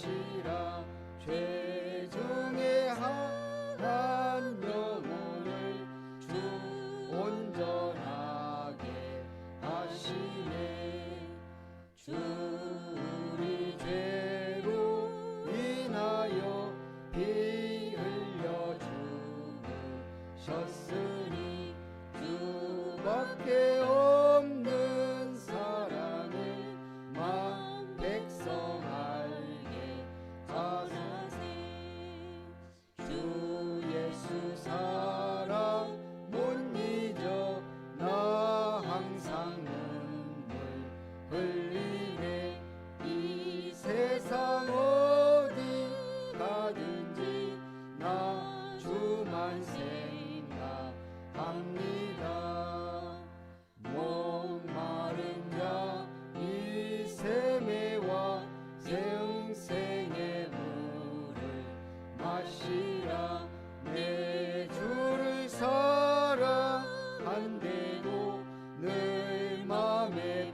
마시라. 죄중에 한 영혼을 주 온전하게 하시네. 주 우리 죄로 인하여 피 흘려 죽으셨으니 주밖에 없는 사랑을 만 백성 알게 하소서. 주 예수 사랑 못 잊어 나 항상 눈물 흘리네. 이 세상 어디 가든지 나 주만 생각합니다. 목마른 자 이 세매와 생생의 물을 마시라. 내 주를 사랑한데도 늘 맘에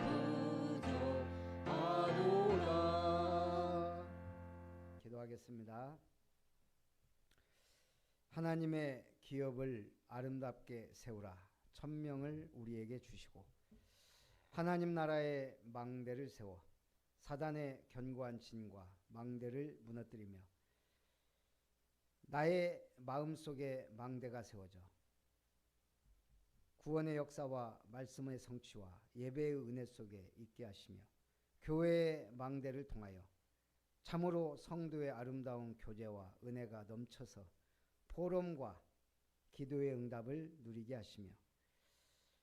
부족하도다. 기도하겠습니다. 하나님의 기업을 아름답게 세우라. 천명을 우리에게 주시고 하나님 나라의 망대를 세워 사단의 견고한 진과 망대를 무너뜨리며 나의 마음속에 망대가 세워져 구원의 역사와 말씀의 성취와 예배의 은혜 속에 있게 하시며 교회의 망대를 통하여 참으로 성도의 아름다운 교제와 은혜가 넘쳐서 포럼과 기도의 응답을 누리게 하시며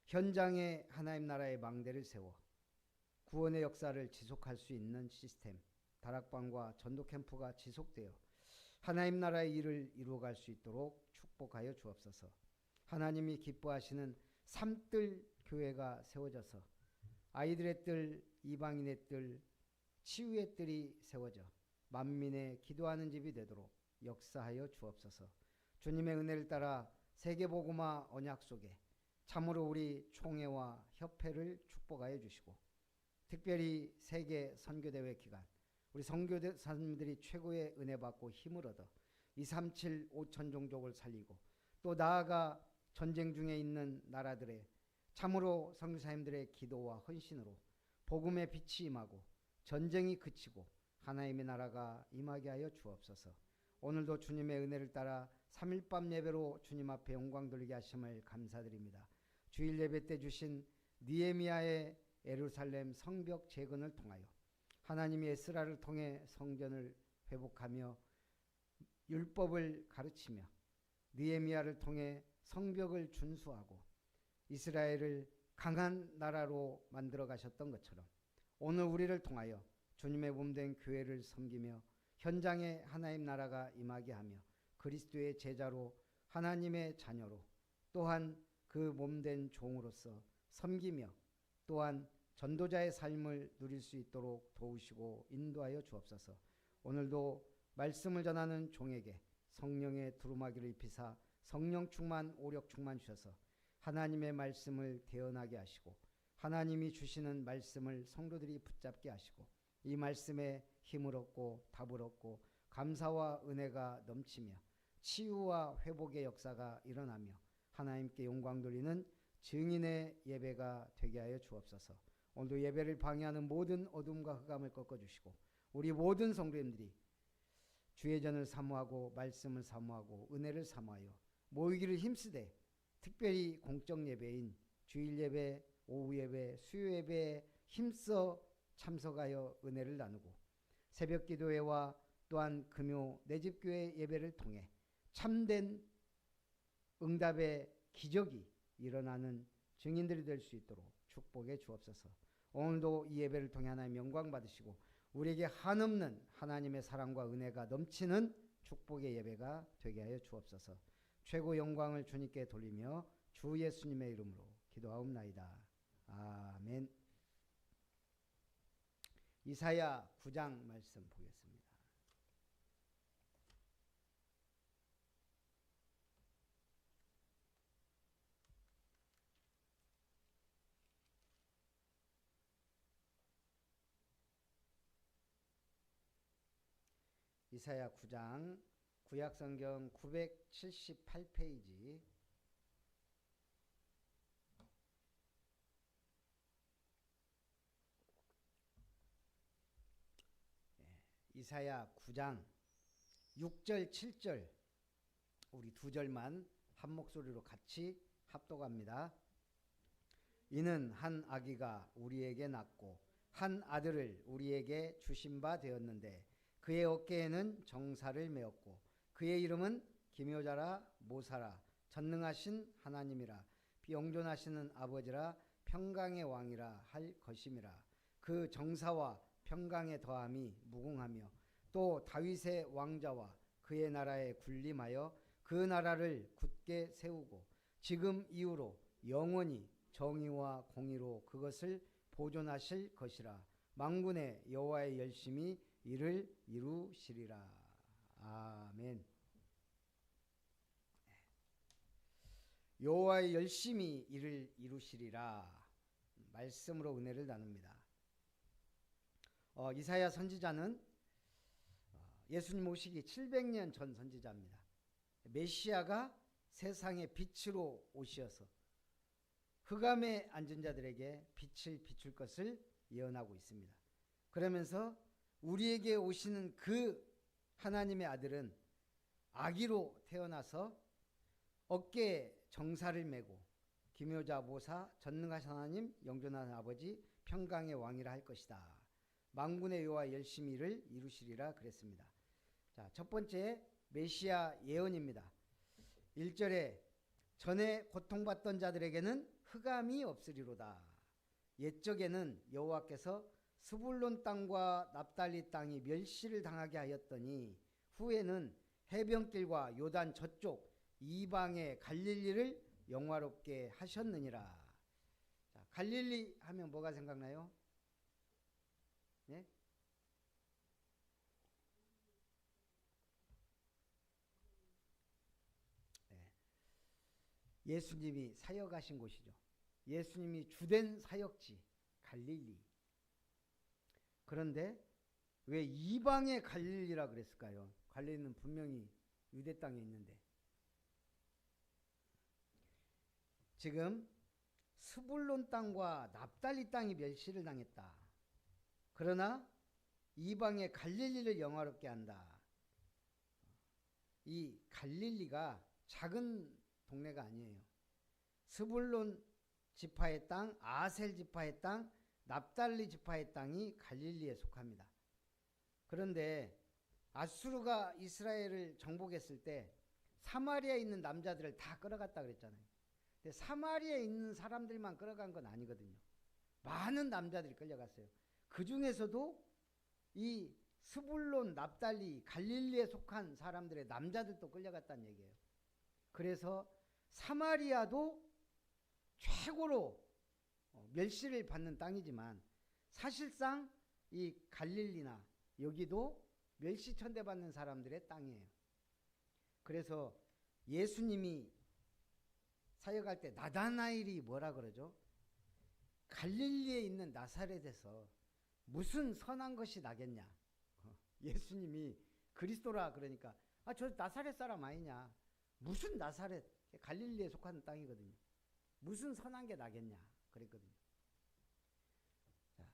현장에 하나님 나라의 망대를 세워 구원의 역사를 지속할 수 있는 시스템, 다락방과 전도 캠프가 지속되어 하나님 나라의 일을 이루어갈 수 있도록 축복하여 주옵소서. 하나님이 기뻐하시는 삼뜰 교회가 세워져서 아이들의 뜰, 이방인의 뜰, 치유의 뜰이 세워져 만민의 기도하는 집이 되도록 역사하여 주옵소서. 주님의 은혜를 따라 세계복음화 언약 속에 참으로 우리 총회와 협회를 축복하여 주시고 특별히 세계 선교대회 기간 우리 선교사님들이 최고의 은혜 받고 힘을 얻어 237 5천 종족을 살리고 또 나아가 전쟁 중에 있는 나라들의 참으로 선교사님들의 기도와 헌신으로 복음의 빛이 임하고 전쟁이 그치고 하나님의 나라가 임하게 하여 주옵소서. 오늘도 주님의 은혜를 따라 3일 밤 예배로 주님 앞에 영광 돌리게 하심을 감사드립니다. 주일 예배 때 주신 느헤미야의 예루살렘 성벽 재건을 통하여 하나님이 에스라를 통해 성전을 회복하며 율법을 가르치며 느헤미야를 통해 성벽을 준수하고 이스라엘을 강한 나라로 만들어 가셨던 것처럼 오늘 우리를 통하여 주님의 몸된 교회를 섬기며 현장에 하나님 나라가 임하게 하며 그리스도의 제자로 하나님의 자녀로 또한 그 몸된 종으로서 섬기며 또한 전도자의 삶을 누릴 수 있도록 도우시고 인도하여 주옵소서. 오늘도 말씀을 전하는 종에게 성령의 두루마기를 입히사 성령 충만 오력 충만 주셔서 하나님의 말씀을 대언하게 하시고 하나님이 주시는 말씀을 성도들이 붙잡게 하시고 이 말씀에 힘을 얻고 답을 얻고 감사와 은혜가 넘치며 치유와 회복의 역사가 일어나며 하나님께 영광 돌리는 증인의 예배가 되게 하여 주옵소서. 오늘도 예배를 방해하는 모든 어둠과 흑암을 꺾어주시고 우리 모든 성도님들이 주의 전을 사모하고 말씀을 사모하고 은혜를 사모하여 모이기를 힘쓰되 특별히 공적 예배인 주일 예배, 오후 예배, 수요 예배에 힘써 참석하여 은혜를 나누고 새벽 기도회와 또한 금요 내집교회 예배를 통해 참된 응답의 기적이 일어나는 증인들이 될 수 있도록 축복해 주옵소서. 오늘도 이 예배를 통해 하나님 영광 받으시고 우리에게 한없는 하나님의 사랑과 은혜가 넘치는 축복의 예배가 되게 하여 주옵소서. 최고 영광을 주님께 돌리며 주 예수님의 이름으로 기도하옵나이다. 아멘. 이사야 9장 말씀 보겠습니다. 이사야 9장 구약성경 978페이지 이사야 9장 6절 7절 우리 두 절만 한 목소리로 같이 합독합니다. 이는 한 아기가 우리에게 낳고 한 아들을 우리에게 주신 바 되었는데 그의 어깨에는 정사를 메었고 그의 이름은 기묘자라 모사라 전능하신 하나님이라 영존하시는 아버지라 평강의 왕이라 할 것임이라. 그 정사와 평강의 더함이 무궁하며 또 다윗의 왕자와 그의 나라에 군림하여 그 나라를 굳게 세우고 지금 이후로 영원히 정의와 공의로 그것을 보존하실 것이라. 만군의 여호와의 열심히 이를 이루시리라. 아멘. 여호와의 열심히 이를 이루시리라 말씀으로 은혜를 나눕니다. 이사야 선지자는 예수님 오시기 700년 전 선지자입니다. 메시아가 세상의 빛으로 오셔서 흑암에 앉은 자들에게 빛을 비출 것을 예언하고 있습니다. 그러면서 우리에게 오시는 그 하나님의 아들은 아기로 태어나서 어깨에 정사를 메고 기묘자 모사 전능하신 하나님 영존하는 아버지 평강의 왕이라 할 것이다. 만군의 여호와 열심히 이를 이루시리라 그랬습니다. 자, 첫 번째 메시아 예언입니다. 1절에 전에 고통받던 자들에게는 흑암이 없으리로다. 옛적에는 여호와께서 스불론 땅과 납달리 땅이 멸시를 당하게 하였더니 후에는 해변길과 요단 저쪽 이방의 갈릴리를 영화롭게 하셨느니라. 자, 갈릴리 하면 뭐가 생각나요? 네? 예수님이 사역하신 곳이죠. 예수님이 주된 사역지 갈릴리. 그런데 왜 이방의 갈릴리라 그랬을까요? 갈릴리는 분명히 유대 땅에 있는데. 지금 스불론 땅과 납달리 땅이 멸시를 당했다. 그러나 이방의 갈릴리를 영화롭게 한다. 이 갈릴리가 작은 동네가 아니에요. 스불론 지파의 땅, 아셀 지파의 땅, 납달리 지파의 땅이 갈릴리에 속합니다. 그런데 아수르가 이스라엘을 정복했을 때 사마리아에 있는 남자들을 다 끌어갔다 그랬잖아요. 근데 사마리아에 있는 사람들만 끌어간 건 아니거든요. 많은 남자들이 끌려갔어요. 그 중에서도 이 스불론, 납달리, 갈릴리에 속한 사람들의 남자들도 끌려갔다는 얘기예요. 그래서 사마리아도 최고로 멸시를 받는 땅이지만 사실상 이 갈릴리나 여기도 멸시천대 받는 사람들의 땅이에요. 그래서 예수님이 사역할 때 나다나엘이 뭐라 그러죠? 갈릴리에 있는 나사렛에서 무슨 선한 것이 나겠냐? 예수님이 그리스도라 그러니까 저 나사렛 사람 아니냐? 무슨 나사렛? 갈릴리에 속하는 땅이거든요. 무슨 선한 게 나겠냐? 그랬거든요. 자,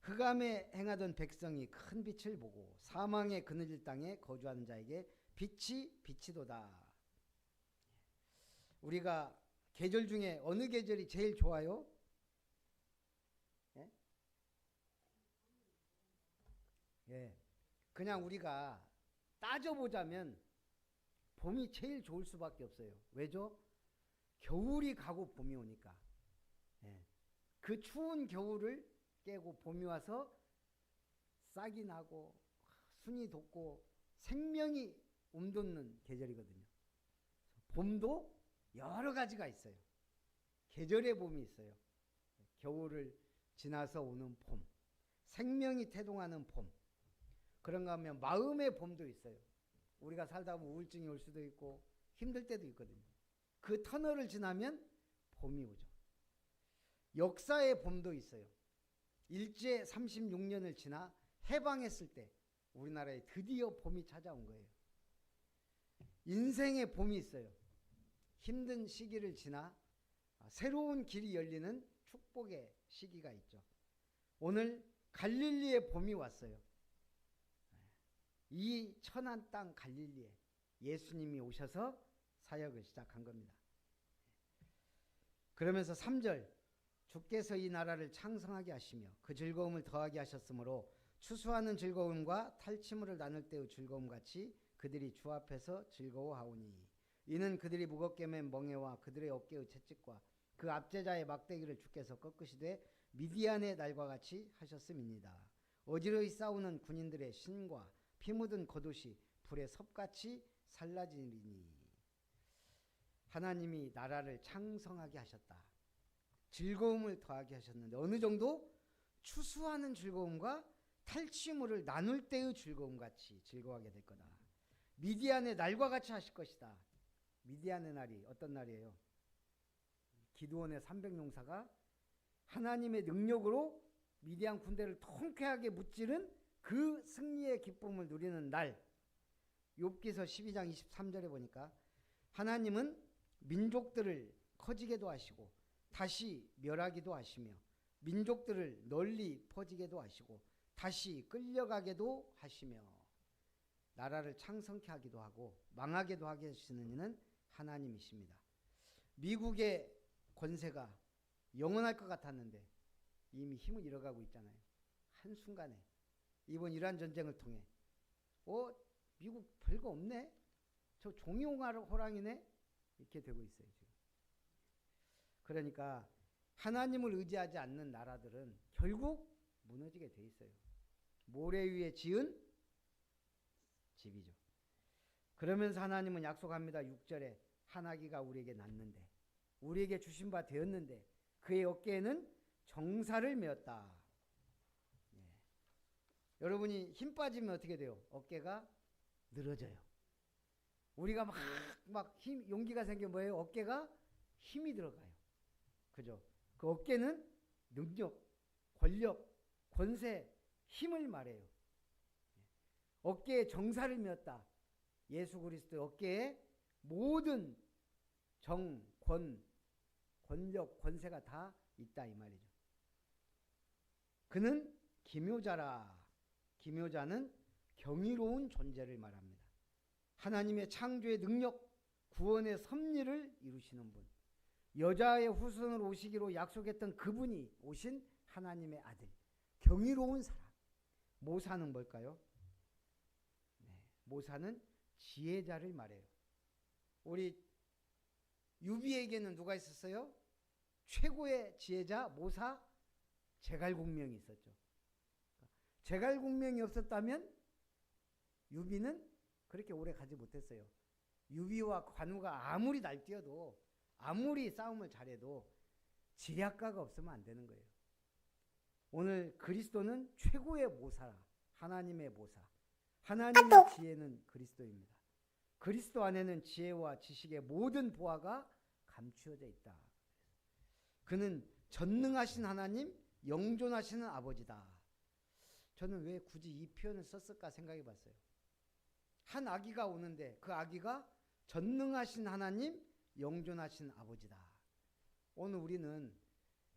흑암에 행하던 백성이 큰 빛을 보고 사망의 그늘질 땅에 거주하는 자에게 빛이 비치도다. 우리가 계절 중에 어느 계절이 제일 좋아요? 예? 예. 그냥 우리가 따져보자면 봄이 제일 좋을 수밖에 없어요. 왜죠? 겨울이 가고 봄이 오니까. 예. 그 추운 겨울을 깨고 봄이 와서 싹이 나고 순이 돋고 생명이 움돋는 계절이거든요. 봄도 여러 가지가 있어요. 계절의 봄이 있어요. 겨울을 지나서 오는 봄, 생명이 태동하는 봄. 그런가 하면 마음의 봄도 있어요. 우리가 살다 보면 우울증이 올 수도 있고 힘들 때도 있거든요. 그 터널을 지나면 봄이 오죠. 역사의 봄도 있어요. 일제 36년을 지나 해방했을 때 우리나라에 드디어 봄이 찾아온 거예요. 인생의 봄이 있어요. 힘든 시기를 지나 새로운 길이 열리는 축복의 시기가 있죠. 오늘 갈릴리의 봄이 왔어요. 이 천한 땅 갈릴리에 예수님이 오셔서 사역을 시작한 겁니다. 그러면서 3절, 주께서 이 나라를 창성하게 하시며 그 즐거움을 더하게 하셨으므로 추수하는 즐거움과 탈취물을 나눌 때의 즐거움같이 그들이 주 앞에서 즐거워하오니 이는 그들이 무겁게 맨 멍에와 그들의 어깨의 채찍과 그 압제자의 막대기를 주께서 꺾으시되 미디안의 날과 같이 하셨음이니이다. 어지러이 싸우는 군인들의 신과 피 묻은 겉옷이 불에 섭같이 살라지리니. 하나님이 나라를 창성하게 하셨다. 즐거움을 더하게 하셨는데 어느 정도? 추수하는 즐거움과 탈취물을 나눌 때의 즐거움같이 즐거워하게 될 거다. 미디안의 날과 같이 하실 것이다. 미디안의 날이 어떤 날이에요? 기드온의 300용사가 하나님의 능력으로 미디안 군대를 통쾌하게 무찌른 그 승리의 기쁨을 누리는 날. 욥기서 12장 23절에 보니까 하나님은 민족들을 커지게도 하시고 다시 멸하기도 하시며 민족들을 널리 퍼지게도 하시고 다시 끌려가게도 하시며 나라를 창성케 하기도 하고 망하게도 하게 하시는 이는 하나님이십니다. 미국의 권세가 영원할 것 같았는데 이미 힘을 잃어가고 있잖아요. 한순간에 이번 이란 전쟁을 통해 미국 별거 없네? 저 종이호랑이네? 이렇게 되고 있어요 지금. 그러니까 하나님을 의지하지 않는 나라들은 결국 무너지게 돼 있어요. 모래 위에 지은 집이죠. 그러면서 하나님은 약속합니다. 6절에 한 아기가 우리에게 낳는데 우리에게 주신 바 되었는데 그의 어깨에는 정사를 메었다. 예. 여러분이 힘 빠지면 어떻게 돼요? 어깨가 늘어져요. 우리가 막 용기가 생기면 뭐예요? 어깨가 힘이 들어가요. 그죠? 그 어깨는 능력, 권력, 권세, 힘을 말해요. 어깨에 정사를 메었다. 예수 그리스도의 어깨에 모든 정, 권력, 권세가 다 있다 이 말이죠. 그는 기묘자라. 기묘자는 경이로운 존재를 말합니다. 하나님의 창조의 능력, 구원의 섭리를 이루시는 분. 여자의 후손으로 오시기로 약속했던 그분이 오신 하나님의 아들. 경이로운 사람. 모사는 뭘까요? 모사는 지혜자를 말해요. 우리 유비에게는 누가 있었어요? 최고의 지혜자 모사 제갈공명이 있었죠. 제갈공명이 없었다면 유비는 그렇게 오래 가지 못했어요. 유비와 관우가 아무리 날뛰어도 아무리 싸움을 잘해도 지략가가 없으면 안 되는 거예요. 오늘 그리스도는 최고의 모사라. 하나님의 모사. 하나님의 지혜는 그리스도입니다. 그리스도 안에는 지혜와 지식의 모든 보화가 감추어져 있다. 그는 전능하신 하나님, 영존하시는 아버지다. 저는 왜 굳이 이 표현을 썼을까 생각해 봤어요. 한 아기가 오는데 그 아기가 전능하신 하나님, 영존하신 아버지다. 오늘 우리는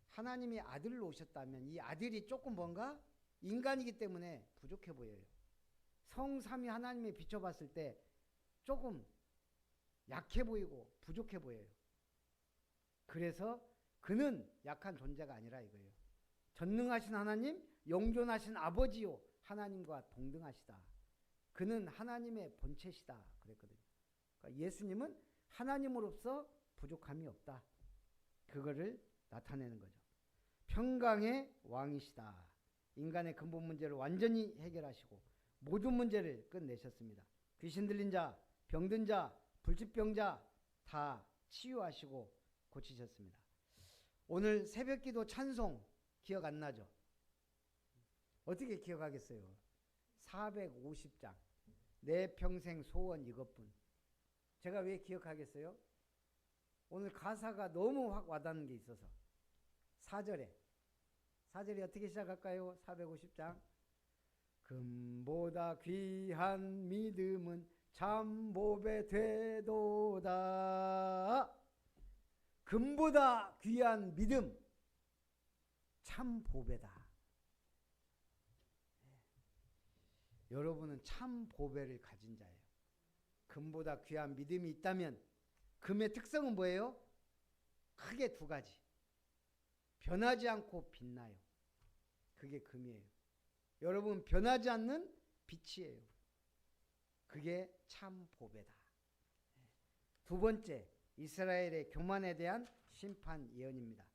하나님이 아들로 오셨다면 이 아들이 조금 뭔가 인간이기 때문에 부족해 보여요. 성삼위 하나님에 비춰봤을 때 조금 약해 보이고 부족해 보여요. 그래서 그는 약한 존재가 아니라 이거예요. 전능하신 하나님, 영존하신 아버지요 하나님과 동등하시다. 그는 하나님의 본체시다 그랬거든요. 그러니까 예수님은 하나님으로서 부족함이 없다. 그거를 나타내는 거죠. 평강의 왕이시다. 인간의 근본 문제를 완전히 해결하시고 모든 문제를 끝내셨습니다. 귀신 들린 자, 병든 자, 불치병자 다 치유하시고 고치셨습니다. 오늘 새벽기도 찬송 기억 안 나죠? 어떻게 기억하겠어요? 450장 내 평생 소원 이것뿐. 제가 왜 기억하겠어요? 오늘 가사가 너무 확 와닿는 게 있어서 4절에 어떻게 시작할까요? 450장 금보다 귀한 믿음은 참 보배 되도다. 금보다 귀한 믿음, 참 보배다. 여러분은 참 보배를 가진 자예요. 금보다 귀한 믿음이 있다면 금의 특성은 뭐예요? 크게 두 가지. 변하지 않고 빛나요. 그게 금이에요. 여러분 변하지 않는 빛이에요. 그게 참 보배다. 두 번째, 이스라엘의 교만에 대한 심판 예언입니다.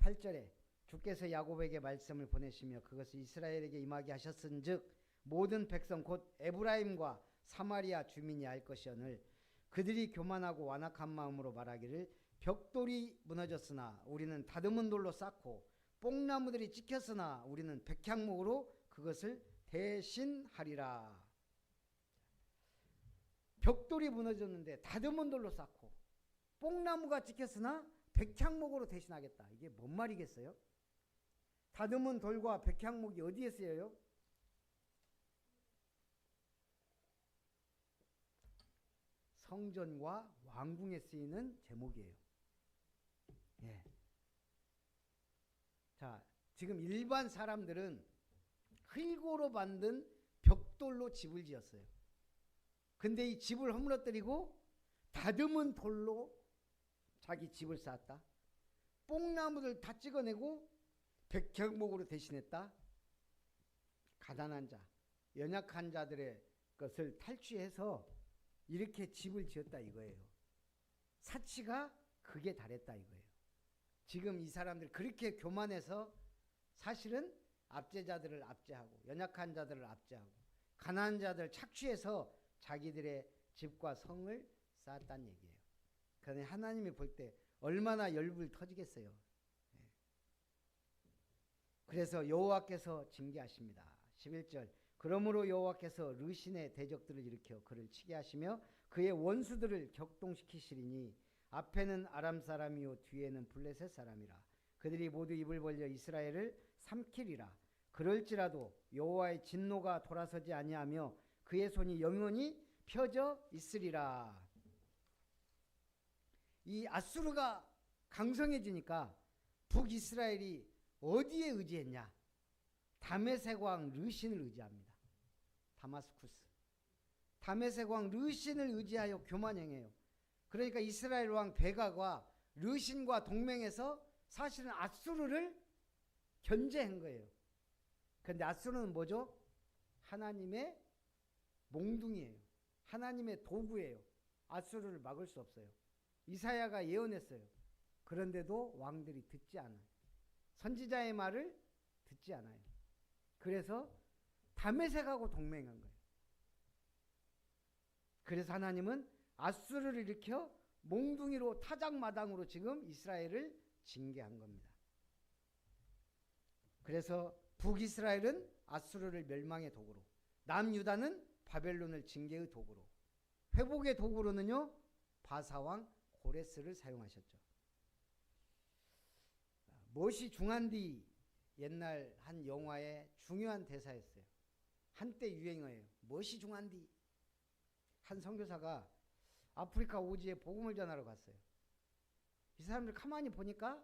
8절에 주께서 야곱에게 말씀을 보내시며 그것을 이스라엘에게 임하게 하셨은즉 모든 백성 곧 에브라임과 사마리아 주민이 알 것이오늘 그들이 교만하고 완악한 마음으로 말하기를 벽돌이 무너졌으나 우리는 다듬은 돌로 쌓고 뽕나무들이 찍혔으나 우리는 백향목으로 그것을 대신하리라. 벽돌이 무너졌는데 다듬은 돌로 쌓고 뽕나무가 찍혔으나 백향목으로 대신하겠다. 이게 뭔 말이겠어요? 다듬은 돌과 백향목이 어디에 쓰여요? 성전과 왕궁에 쓰이는 제목이에요. 예. 자, 지금 일반 사람들은 흙으로 만든 벽돌로 집을 지었어요. 근데 이 집을 허물어뜨리고 다듬은 돌로 자기 집을 쌓았다. 뽕나무를 다 찍어내고 백향목으로 대신했다. 가난한 자, 연약한 자들의 것을 탈취해서 이렇게 집을 지었다 이거예요. 사치가 극에 달했다 이거예요. 지금 이 사람들 그렇게 교만해서 사실은 압제자들을 압제하고 연약한 자들을 압제하고 가난한 자들을 착취해서 자기들의 집과 성을 쌓았다는 얘기예요. 그런데 하나님이 볼 때 얼마나 열불 터지겠어요. 그래서 여호와께서 징계하십니다. 11절 그러므로 여호와께서 르신의 대적들을 일으켜 그를 치게 하시며 그의 원수들을 격동시키시리니 앞에는 아람 사람이요 뒤에는 블레셋 사람이라. 그들이 모두 입을 벌려 이스라엘을 삼키리라. 그럴지라도 여호와의 진노가 돌아서지 아니하며 그의 손이 영원히 펴져 있으리라. 이 아수르가 강성해지니까 북이스라엘이 어디에 의지했냐? 다메섹 왕 르신을 의지합니다. 다마스쿠스. 다메섹 왕 르신을 의지하여 교만행해요. 그러니까 이스라엘 왕 베가가 르신과 동맹해서 사실은 아수르를 견제한 거예요. 그런데 아수르는 뭐죠? 하나님의 몽둥이에요. 하나님의 도구예요. 아수르를 막을 수 없어요. 이사야가 예언했어요. 그런데도 왕들이 듣지 않아요. 선지자의 말을 듣지 않아요. 그래서 다메섹하고 동맹한 거예요. 그래서 하나님은 아수르를 일으켜 몽둥이로 타작마당으로 지금 이스라엘을 징계한 겁니다. 그래서 북이스라엘은 아수르를 멸망의 도구로, 남유다는 바벨론을 징계의 도구로, 회복의 도구로는요 바사왕 고레스를 사용하셨죠. 무엇이 중한디 옛날 한 영화의 중요한 대사였어요. 한때 유행어예요. 무엇이 중한디? 한 선교사가 아프리카 오지에 복음을 전하러 갔어요. 이 사람들 가만히 보니까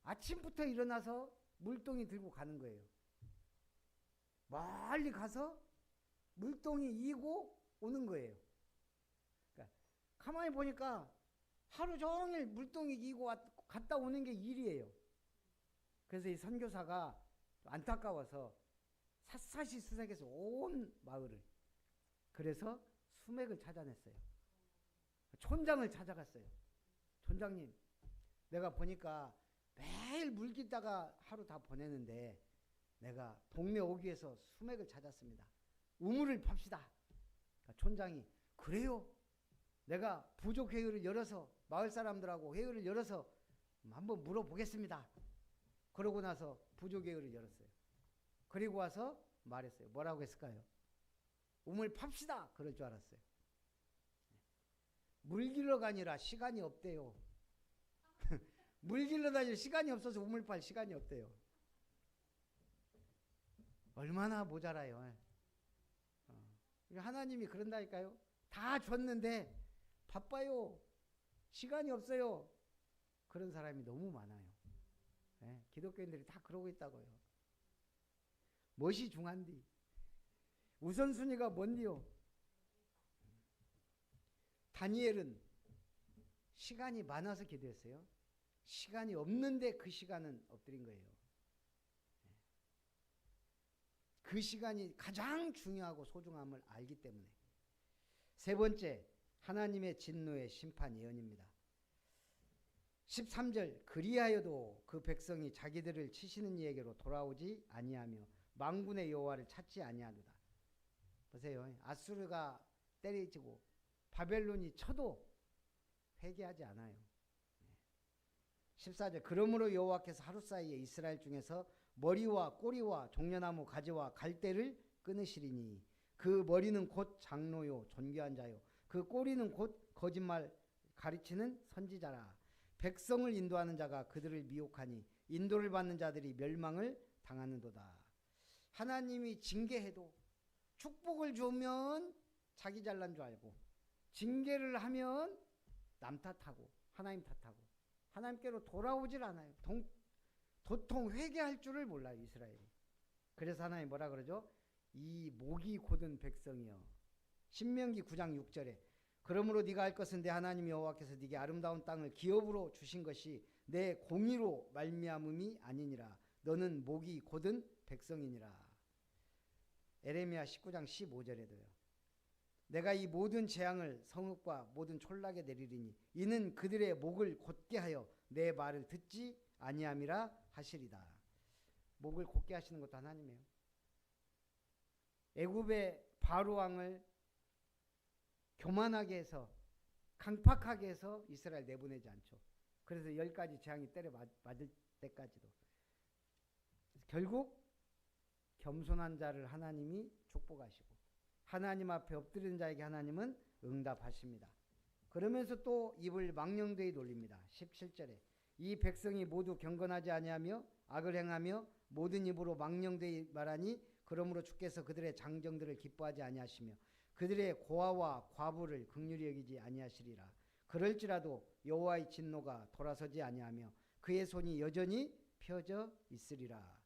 아침부터 일어나서 물동이 들고 가는 거예요. 멀리 가서 물동이 이고 오는 거예요. 그러니까 가만히 보니까 하루 종일 물동이 이고 갔다 오는 게 일이에요. 그래서 이 선교사가 안타까워서 샅샅이 수색해서 온 마을을, 그래서 수맥을 찾아냈어요. 촌장을 찾아갔어요. 촌장님, 내가 보니까 매일 물 깃다가 하루 다 보내는데 내가 동네 오기에서 수맥을 찾았습니다. 우물을 팝시다. 그러니까 촌장이 그래요? 내가 부족회의를 열어서 마을 사람들하고 회의를 열어서 한번 물어보겠습니다. 그러고 나서 부족회의를 열었어요. 그리고 와서 말했어요. 뭐라고 했을까요? 우물 팝시다. 그럴 줄 알았어요. 물 길러 가니라 시간이 없대요. 물 길러 다닐 시간이 없어서 우물 팔 시간이 없대요. 얼마나 모자라요. 하나님이 그런다니까요. 다 줬는데 바빠요. 시간이 없어요. 그런 사람이 너무 많아요. 네, 기독교인들이 다 그러고 있다고요. 무엇이 중한디? 우선순위가 뭔디요? 다니엘은 시간이 많아서 기도했어요. 시간이 없는데 그 시간은 엎드린 거예요. 그 시간이 가장 중요하고 소중함을 알기 때문에. 세 번째, 하나님의 진노의 심판 예언입니다. 13절, 그리하여도 그 백성이 자기들을 치시는 이에게로 돌아오지 아니하며 만군의 여호와를 찾지 아니하도다. 보세요. 아수르가 때리지고 바벨론이 쳐도 회개하지 않아요. 14절, 그러므로 여호와께서 하루 사이에 이스라엘 중에서 머리와 꼬리와 종려나무 가지와 갈대를 끊으시리니 그 머리는 곧 장로요 존귀한 자요 그 꼬리는 곧 거짓말 가르치는 선지자라. 백성을 인도하는 자가 그들을 미혹하니 인도를 받는 자들이 멸망을 당하는도다. 하나님이 징계해도 축복을 주면 자기 잘난 줄 알고, 징계를 하면 남 탓하고 하나님 탓하고 하나님께로 돌아오질 않아요. 도통 회개할 줄을 몰라요, 이스라엘이. 그래서 하나님 뭐라 그러죠? 이 목이 곧은 백성이여. 신명기 9장 6절에 그러므로 네가 할 것은 내 하나님 여호와께서 네게 아름다운 땅을 기업으로 주신 것이 내 공의로 말미암음이 아니니라. 너는 목이 곧은 백성이니라. 에레미야 19장 15절에도요. 내가 이 모든 재앙을 성읍과 모든 촌락에 내리리니 이는 그들의 목을 곧게 하여 내 말을 듣지 아니함이라 하시리다. 목을 곧게 하시는 것도 하나님이에요. 애굽의 바로 왕을 교만하게 해서 강팍하게 해서 이스라엘 내보내지 않죠. 그래서 10가지 재앙이 때려 맞을 때까지도. 결국 겸손한 자를 하나님이 축복하시고 하나님 앞에 엎드리는 자에게 하나님은 응답하십니다. 그러면서 또 입을 망령되이 돌립니다. 17절에 이 백성이 모두 경건하지 아니하며 악을 행하며 모든 입으로 망령되이 말하니 그러므로 주께서 그들의 장정들을 기뻐하지 아니하시며 그들의 고아와 과부를 긍휼히 여기지 아니하시리라. 그럴지라도 여호와의 진노가 돌아서지 아니하며 그의 손이 여전히 펴져 있으리라.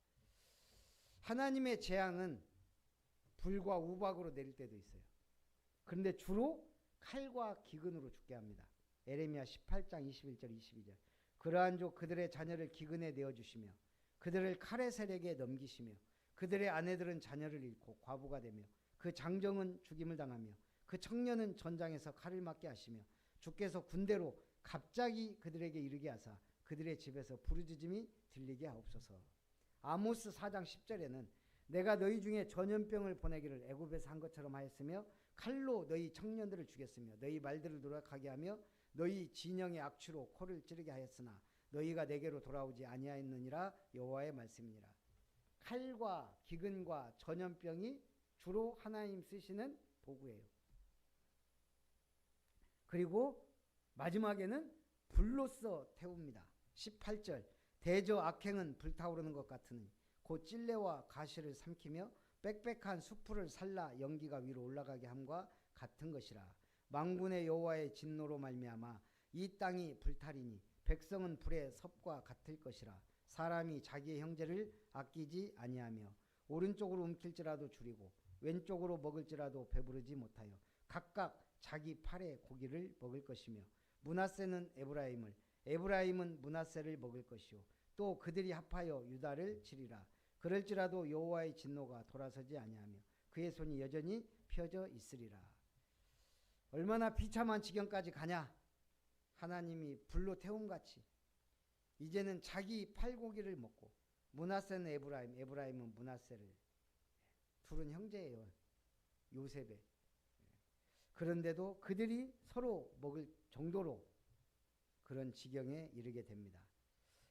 하나님의 재앙은 불과 우박으로 내릴 때도 있어요. 그런데 주로 칼과 기근으로 죽게 합니다. 에레미야 18장 21절 22절 그러한 조 그들의 자녀를 기근에 내어주시며 그들을 칼의 세력에 넘기시며 그들의 아내들은 자녀를 잃고 과부가 되며 그 장정은 죽임을 당하며 그 청년은 전장에서 칼을 맞게 하시며 주께서 군대로 갑자기 그들에게 이르게 하사 그들의 집에서 부르짖음이 들리게 하옵소서. 아모스 4장 10절에는 내가 너희 중에 전염병을 보내기를 애굽에서 한 것처럼 하였으며 칼로 너희 청년들을 죽였으며 너희 말들을 노력하게 하며 너희 진영의 악취로 코를 찌르게 하였으나 너희가 내게로 돌아오지 아니하였느니라. 여호와의 말씀이니라. 칼과 기근과 전염병이 주로 하나님 쓰시는 도구예요. 그리고 마지막에는 불로써 태웁니다. 18절 대저 악행은 불타오르는 것 같으니 곧 찔레와 가시를 삼키며 빽빽한 수풀을 살라 연기가 위로 올라가게 함과 같은 것이라. 만군의 여호와의 진노로 말미암아 이 땅이 불타리니 백성은 불의 섭과 같을 것이라. 사람이 자기의 형제를 아끼지 아니하며 오른쪽으로 움킬지라도 줄이고 왼쪽으로 먹을지라도 배부르지 못하여 각각 자기 팔의 고기를 먹을 것이며 므낫세는 에브라임을 에브라임은 므낫세를 먹을 것이요 또 그들이 합하여 유다를 치리라. 그럴지라도 여호와의 진노가 돌아서지 아니하며 그의 손이 여전히 펴져 있으리라. 얼마나 비참한 지경까지 가냐. 하나님이 불로 태움같이 이제는 자기 팔고기를 먹고 므낫세는 에브라임 에브라임은 므낫세를 둘은 형제예요. 요셉의. 그런데도 그들이 서로 먹을 정도로 그런 지경에 이르게 됩니다.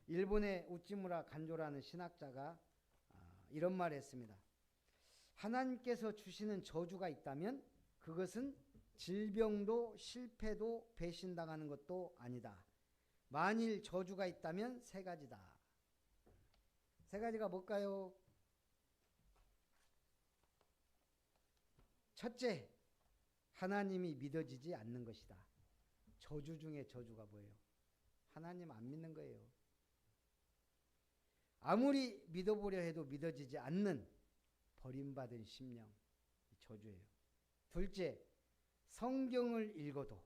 일본의 우찌무라 간조라는 신학자가 이런 말을 했습니다. 하나님께서 주시는 저주가 있다면 그것은 질병도 실패도 배신당하는 것도 아니다. 만일 저주가 있다면 세 가지다. 세 가지가 뭘까요? 첫째, 하나님이 믿어지지 않는 것이다. 저주 중에 저주가 뭐예요? 하나님 안 믿는 거예요. 아무리 믿어보려 해도 믿어지지 않는 버림받은 심령, 저주예요. 둘째, 성경을 읽어도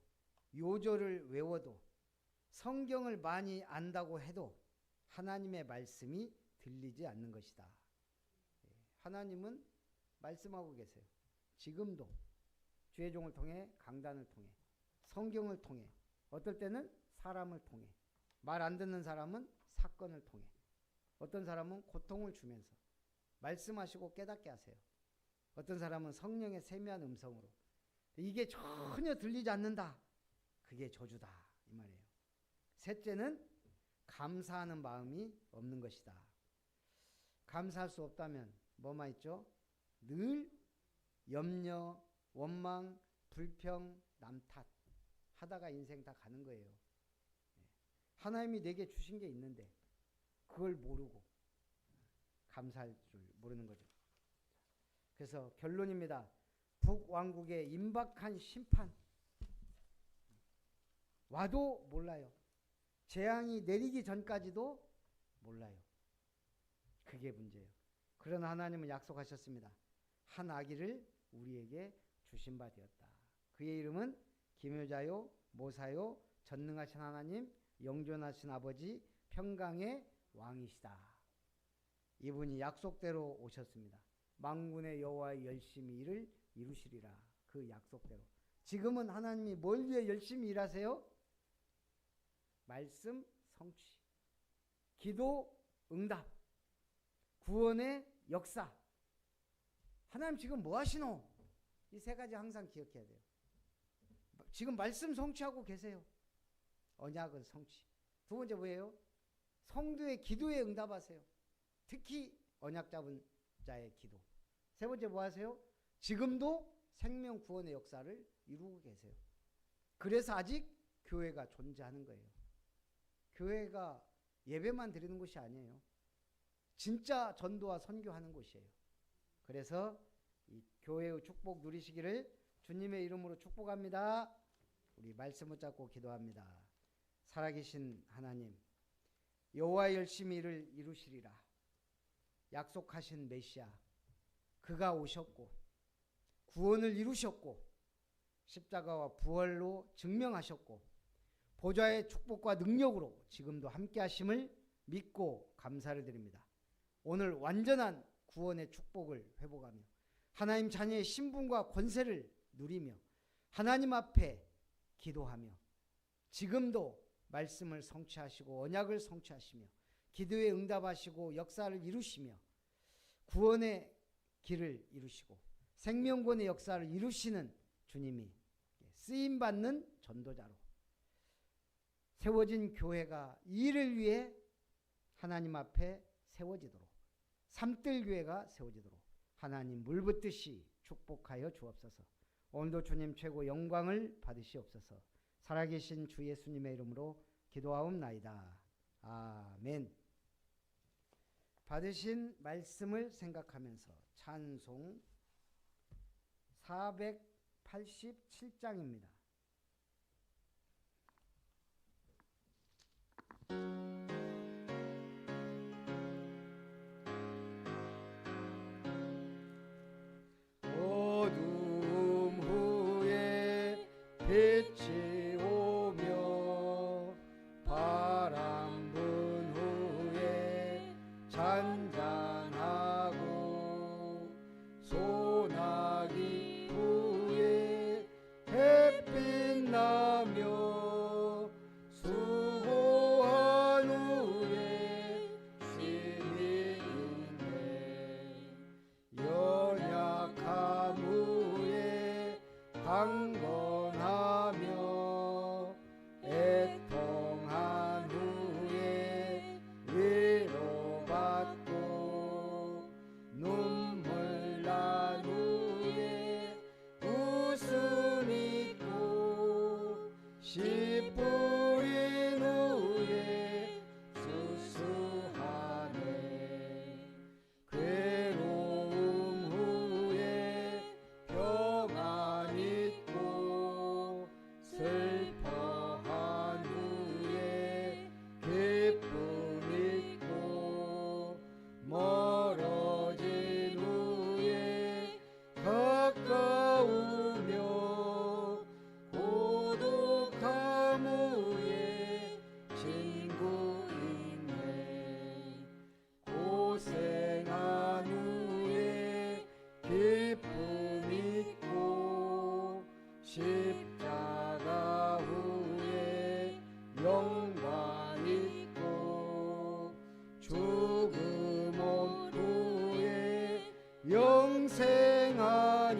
요절을 외워도 성경을 많이 안다고 해도 하나님의 말씀이 들리지 않는 것이다. 하나님은 말씀하고 계세요. 지금도 주의 종을 통해, 강단을 통해, 성경을 통해, 어떨 때는 사람을 통해, 말 안 듣는 사람은 사건을 통해, 어떤 사람은 고통을 주면서 말씀하시고 깨닫게 하세요. 어떤 사람은 성령의 세미한 음성으로. 이게 전혀 들리지 않는다. 그게 저주다 이 말이에요. 셋째는 감사하는 마음이 없는 것이다. 감사할 수 없다면 뭐만 있죠? 늘 염려, 원망, 불평, 남 탓 하다가 인생 다 가는 거예요. 하나님이 내게 주신 게 있는데 그걸 모르고 감사할 줄 모르는 거죠. 그래서 결론입니다. 북왕국의 임박한 심판 와도 몰라요. 재앙이 내리기 전까지도 몰라요. 그게 문제예요. 그러나 하나님은 약속하셨습니다. 한 아기를 우리에게 주신 바 되었다. 그의 이름은 기묘자요, 모사요, 전능하신 하나님, 영존하신 아버지, 평강의 왕이시다. 이분이 약속대로 오셨습니다. 만군의 여호와의 열심히 일을 이루시리라. 그 약속대로. 지금은 하나님이 뭘 위해 열심히 일하세요? 말씀 성취, 기도 응답, 구원의 역사. 하나님 지금 뭐 하시노? 이 세 가지 항상 기억해야 돼요. 지금 말씀 성취하고 계세요. 언약을 성취. 두 번째 뭐예요? 성도의 기도에 응답하세요. 특히 언약 잡은 자의 기도. 세 번째 뭐 하세요? 지금도 생명 구원의 역사를 이루고 계세요. 그래서 아직 교회가 존재하는 거예요. 교회가 예배만 드리는 곳이 아니에요. 진짜 전도와 선교하는 곳이에요. 그래서 이 교회의 축복 누리시기를 주님의 이름으로 축복합니다. 우리 말씀 붙잡고 기도합니다. 살아계신 하나님, 여호와의 열심히 일을 이루시리라. 약속하신 메시아, 그가 오셨고 구원을 이루셨고 십자가와 부활로 증명하셨고 보좌의 축복과 능력으로 지금도 함께 하심을 믿고 감사를 드립니다. 오늘 완전한 구원의 축복을 회복하며 하나님 자녀의 신분과 권세를 누리며 하나님 앞에 기도하며 지금도 말씀을 성취하시고 언약을 성취하시며 기도에 응답하시고 역사를 이루시며 구원의 길을 이루시고 생명권의 역사를 이루시는 주님이 쓰임받는 전도자로 세워진 교회가 이 일을 위해 하나님 앞에 세워지도록 삼뜰교회가 세워지도록 하나님 물붓듯이 축복하여 주옵소서. 오늘도 주님 최고 영광을 받으시옵소서. 살아계신 주 예수님의 이름으로 기도하옵나이다. 아멘. 받으신 말씀을 생각하면서 찬송 487장입니다. 어둠 후에 빛이 오며 바람 분 후에 잔잔하고 소나기 후에 햇빛 나며 수고한 후에 쉼이 있네. 연약함 후에 강건하며 애통한 후에 위로받고 눈물 난 후에 웃음 있고 씨 뿌린 후에 수수하네. 괴로움 후에 평안 십자가 후에 영광 있고 죽음 온 후에 영생하니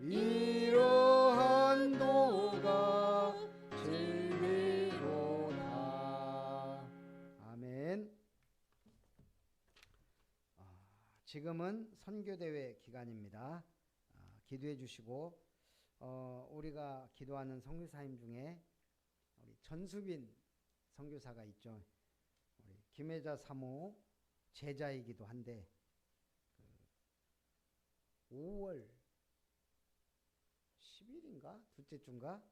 이러한 도가 진리로다. 아멘. 지금은 선교대회 기간입니다. 기도해 주시고 우리가 기도하는 선교사님 중에 우리 전수빈 선교사가 있죠. 우리 김혜자 사모 제자이기도 한데 5월 10일인가 둘째 주인가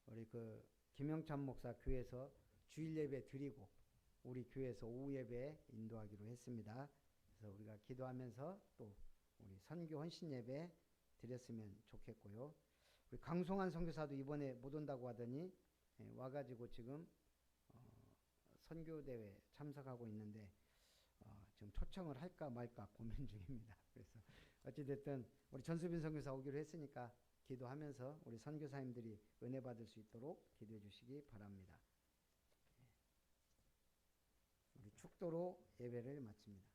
우리 그 김영찬 목사 교회에서 주일 예배 드리고 우리 교회에서 오후 예배 인도하기로 했습니다. 그래서 우리가 기도하면서 또 우리 선교 헌신 예배 드렸으면 좋겠고요. 우리 강송환 선교사도 이번에 못 온다고 하더니 와가지고 지금 선교대회 참석하고 있는데 지금 초청을 할까 말까 고민 중입니다. 그래서 어찌됐든 우리 전수빈 선교사 오기로 했으니까 기도하면서 우리 선교사님들이 은혜 받을 수 있도록 기도해 주시기 바랍니다. 우리 축도로 예배를 마칩니다.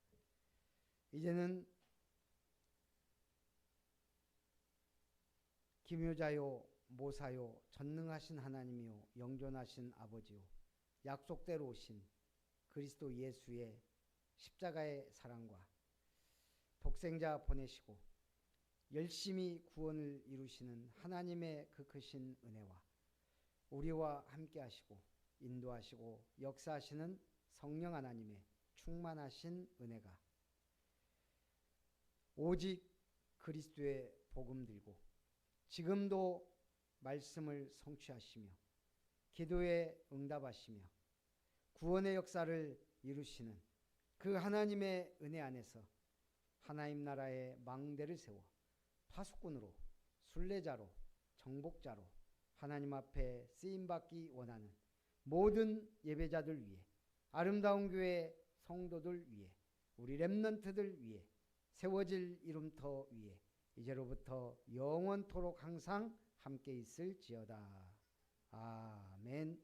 이제는 기묘자요 모사요 전능하신 하나님이요 영존하신 아버지요 약속대로 오신 그리스도 예수의 십자가의 사랑과 독생자 보내시고 열심히 구원을 이루시는 하나님의 그 크신 은혜와 우리와 함께 하시고 인도하시고 역사하시는 성령 하나님의 충만하신 은혜가 오직 그리스도의 복음 들고 지금도 말씀을 성취하시며 기도에 응답하시며 구원의 역사를 이루시는 그 하나님의 은혜 안에서 하나님 나라의 망대를 세워 파수꾼으로 순례자로 정복자로 하나님 앞에 쓰임받기 원하는 모든 예배자들 위해 아름다운 교회 성도들 위해 우리 렘넌트들 위해 세워질 이름터 위에 이제로부터 영원토록 항상 함께 있을지어다. 아멘.